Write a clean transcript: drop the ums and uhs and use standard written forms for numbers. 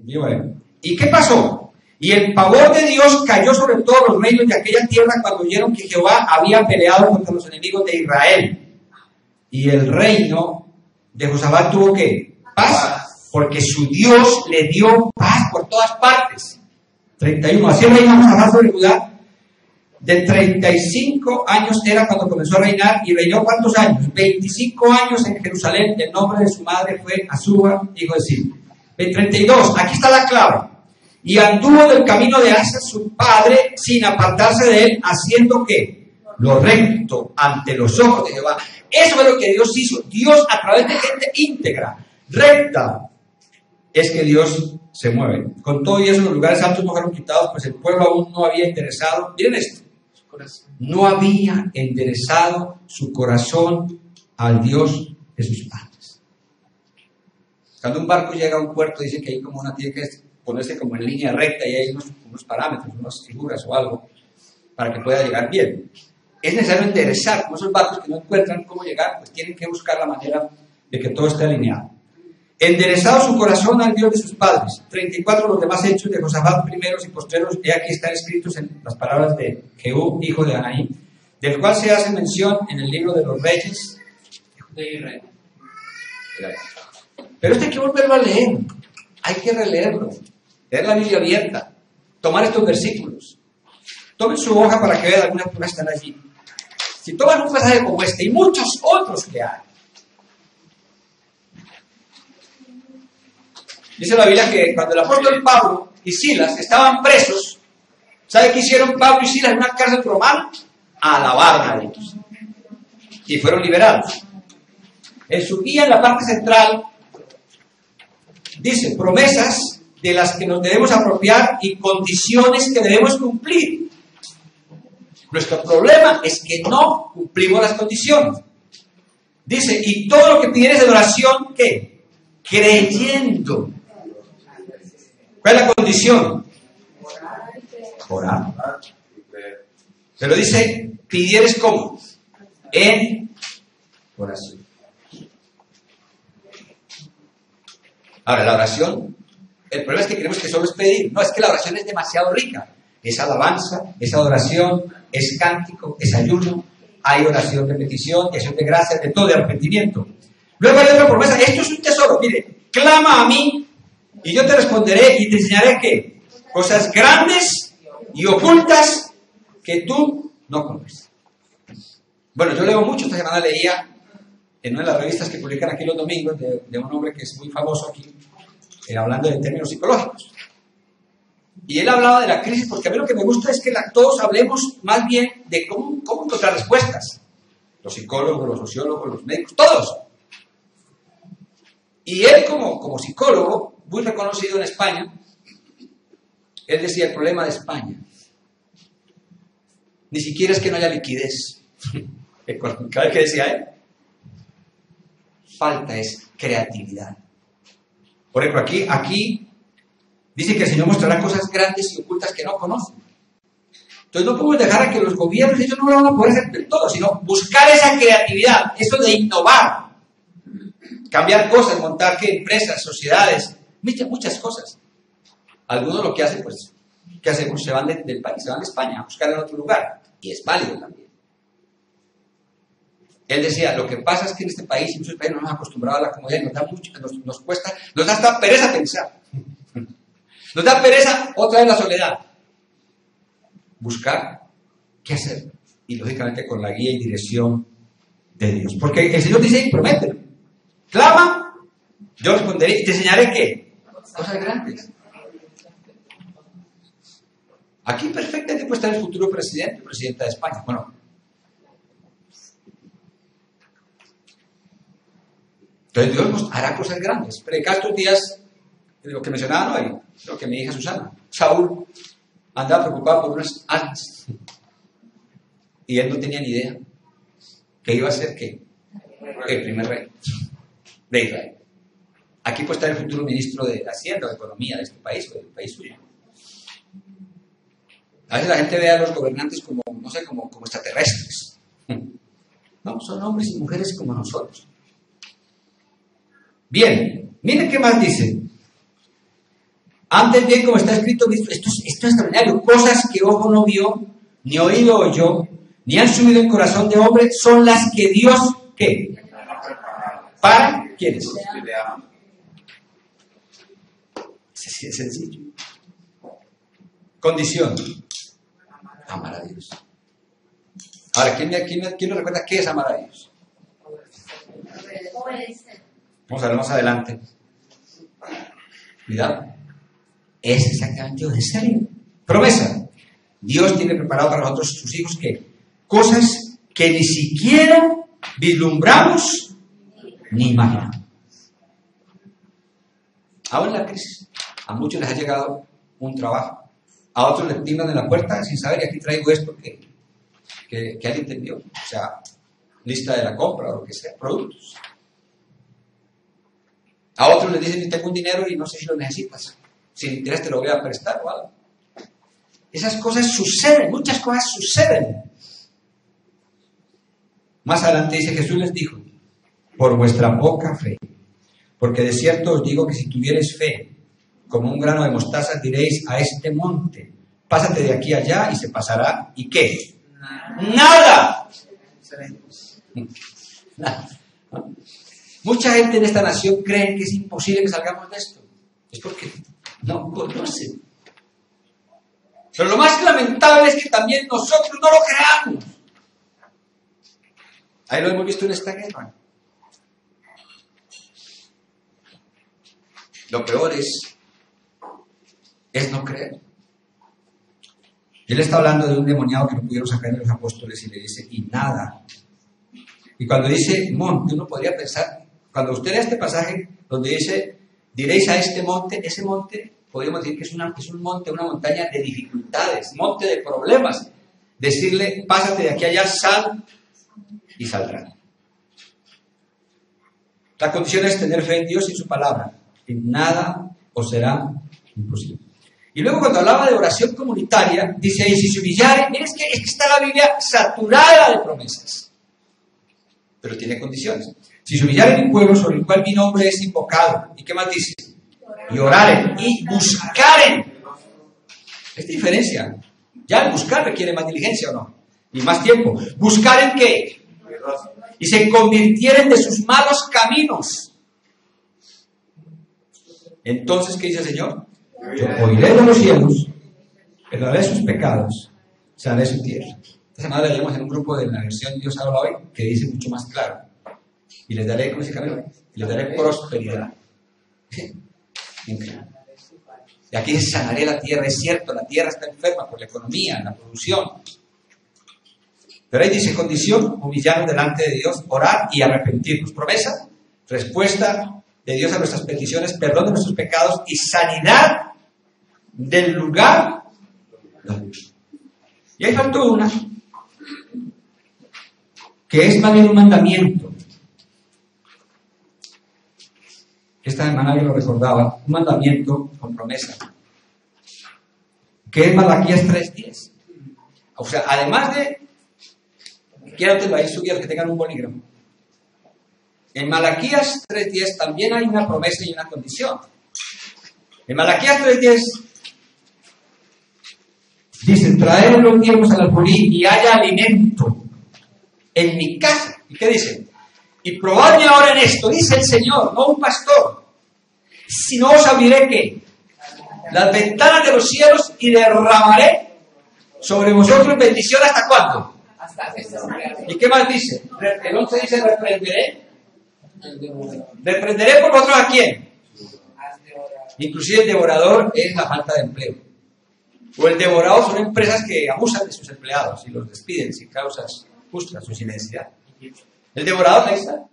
Y bueno, ¿y qué pasó? Y el pavor de Dios cayó sobre todos los reinos de aquella tierra cuando oyeron que Jehová había peleado contra los enemigos de Israel. Y el reino de Josafat tuvo ¿qué? Paz, porque su Dios le dio paz por todas partes. 31. Así reinó Josafat sobre Judá. De 35 años era cuando comenzó a reinar, y reinó ¿cuántos años? 25 años en Jerusalén. El nombre de su madre fue Azuba, hijo de Sil. 32. Aquí está la clave. Y anduvo del camino de Asa su padre, sin apartarse de él, haciendo ¿qué? Lo recto ante los ojos de Jehová. Eso es lo que Dios hizo. Dios, a través de gente íntegra, recta, es que Dios se mueve. Con todo y eso, los lugares altos no fueron quitados, pues el pueblo aún no había enderezado. Miren esto. No había enderezado su corazón al Dios de sus padres. Cuando un barco llega a un puerto, dicen que hay como una tiene que ponerse como en línea recta y hay unos parámetros, unas figuras o algo para que pueda llegar bien. Es necesario enderezar, como esos barcos que no encuentran cómo llegar, pues tienen que buscar la manera de que todo esté alineado. Enderezado su corazón al Dios de sus padres. 34. Los demás hechos de Josafat, primeros y postreros, y aquí están escritos en las palabras de Jehú, hijo de Anaí, del cual se hace mención en el libro de los reyes de Israel. Pero esto hay que volverlo a leer, hay que releerlo, leer la Biblia abierta, tomar estos versículos. Tomen su hoja para que vean algunas cosas que están allí. Si toman un pasaje como este y muchos otros que hay, dice la Biblia que cuando el apóstol Pablo y Silas estaban presos, ¿sabe qué hicieron Pablo y Silas en una cárcel romana? Alabaron a Dios. Y fueron liberados. En su guía, en la parte central, dice promesas de las que nos debemos apropiar y condiciones que debemos cumplir. Nuestro problema es que no cumplimos las condiciones. Dice, y todo lo que pidieres en oración, ¿qué? Creyendo. ¿Cuál es la condición? Orar. Pero dice, pidieres ¿cómo? En oración. Ahora, la oración, el problema es que creemos que solo es pedir. No, es que la oración es demasiado rica. Es alabanza, es adoración, es cántico, es ayuno. Hay oración de petición, de acción de gracias, de todo, de arrepentimiento. Luego hay otra promesa. Esto es un tesoro. Mire, clama a mí y yo te responderé y te enseñaré ¿qué? Cosas grandes y ocultas que tú no conoces. Bueno, yo leo mucho. Esta semana leía en una de las revistas que publican aquí los domingos de un hombre que es muy famoso aquí, hablando de términos psicológicos. Y él hablaba de la crisis, porque a mí lo que me gusta es que todos hablemos más bien de cómo encontrar respuestas. Los psicólogos, los sociólogos, los médicos, todos. Y él como psicólogo, muy reconocido en España, él decía, el problema de España ni siquiera es que no haya liquidez. Cada vez que decía él, falta es creatividad. Por ejemplo, aquí dice que el Señor mostrará cosas grandes y ocultas que no conocen. Entonces no podemos dejar a que los gobiernos, ellos no lo van a poder hacer del todo, sino buscar esa creatividad, eso de innovar, cambiar cosas, montar empresas, sociedades, muchas cosas. Algunos lo que hacen, pues, ¿qué hacemos? Se van del país, se van de España a buscar en otro lugar, y es válido también. Él decía, lo que pasa es que en este país, en muchos países, nos hemos acostumbrado a la comodidad y nos da mucho, nos cuesta, nos da hasta pereza pensar. Nos da pereza otra vez la soledad. Buscar qué hacer. Y lógicamente con la guía y dirección de Dios. Porque el Señor dice y promete. Clama, yo responderé y te enseñaré qué. Cosas grandes. Aquí perfectamente puede estar el futuro presidente o presidenta de España. Bueno. Entonces Dios nos hará cosas grandes. Predicar estos días, lo que mencionaba hoy, lo que mi hija Susana, Saúl andaba preocupado por unas almas. Y él no tenía ni idea que iba a ser ¿qué? El primer rey de Israel. Aquí puede estar el futuro ministro de Hacienda o de Economía de este país o del país suyo. A veces la gente ve a los gobernantes como, no sé, como extraterrestres. No, son hombres y mujeres como nosotros. Bien, miren qué más dice. Antes bien, como está escrito, esto es extraordinario, cosas que ojo no vio, ni oído oyó, ni han subido en corazón de hombre, son las que Dios, ¿qué? ¿Para quiénes? Sí, es sencillo. Condición: amar a Dios. Ahora, ¿quién me recuerda qué es amar a Dios? Vamos a ver más adelante. Cuidado. Es exactamente obedecer. Promesa. Dios tiene preparado para nosotros, sus hijos, ¿qué? Cosas que ni siquiera vislumbramos ni imaginamos. Ahora en la crisis, a muchos les ha llegado un trabajo, a otros les timbran en la puerta sin saber, y aquí traigo esto que alguien te envió, o sea, lista de la compra o lo que sea, productos. A otros les dicen, tengo un dinero y no sé si lo necesitas, si le interesa te lo voy a prestar o algo. Esas cosas suceden, muchas cosas suceden. Más adelante dice, Jesús les dijo, por vuestra poca fe, porque de cierto os digo que si tuviereis fe como un grano de mostaza, diréis a este monte, pásate de aquí a allá y se pasará. ¿Y qué? ¡Nada! Nada. Mucha gente en esta nación cree que es imposible que salgamos de esto. Es porque no conocen. Pero lo más lamentable es que también nosotros no lo creamos. Ahí lo hemos visto en esta guerra. Lo peor es no creer. Él está hablando de un demoniado que no pudieron sacar de los apóstoles y le dice, y nada. Y cuando dice monte, uno podría pensar, cuando usted lea este pasaje donde dice, diréis a este monte, ese monte, podríamos decir que es un monte, una montaña de dificultades, monte de problemas. Decirle, pásate de aquí a allá, sal, y saldrá. La condición es tener fe en Dios y en su palabra. Y nada os será imposible. Y luego cuando hablaba de oración comunitaria, dice ahí, si se humillare, miren, es que está la Biblia saturada de promesas. Pero tiene condiciones. Si se humillare mi pueblo sobre el cual mi nombre es invocado. ¿Y qué más dice? Y oraren y buscaren. Es diferencia. Ya el buscar requiere más diligencia, ¿o no? Y más tiempo. ¿Buscaren qué? Y se convirtieren de sus malos caminos. Entonces, ¿qué dice el Señor? Yo oiré de los cielos, perdonaré sus pecados, sanaré su tierra. Esta semana la leemos en un grupo de la versión Dios habla hoy, que dice mucho más claro. Y les daré, ¿cómo dice camino? Y les daré prosperidad. Increíble. Y aquí dice, sanaré la tierra. Es cierto, la tierra está enferma por la economía, la producción. Pero ahí dice, condición, humillarnos delante de Dios, orar y arrepentirnos. Promesa, respuesta de Dios a nuestras peticiones, perdón de nuestros pecados y sanidad del lugar. Y ahí faltó una, que es más bien un mandamiento. Esta semana yo lo recordaba, un mandamiento con promesa, que es Malaquías 3:10. O sea, además de, quiero tenerlo ahí subido, que tengan un bolígrafo. En Malaquías 3:10 también hay una promesa y una condición. En Malaquías 3:10 dice, traed los tiempos al alfolí y haya alimento en mi casa. ¿Y qué dice? Y probadme ahora en esto, dice el Señor, no un pastor, si no os abriré ¿qué? Las ventanas de los cielos y derramaré sobre vosotros bendición. ¿Hasta cuándo? ¿Y qué más dice? El 11 dice, reprenderé por vosotros ¿a quién? Inclusive el devorador es la falta de empleo. O el devorador son empresas que abusan de sus empleados y los despiden sin causas justas o sin necesidad. El devorador ahí está.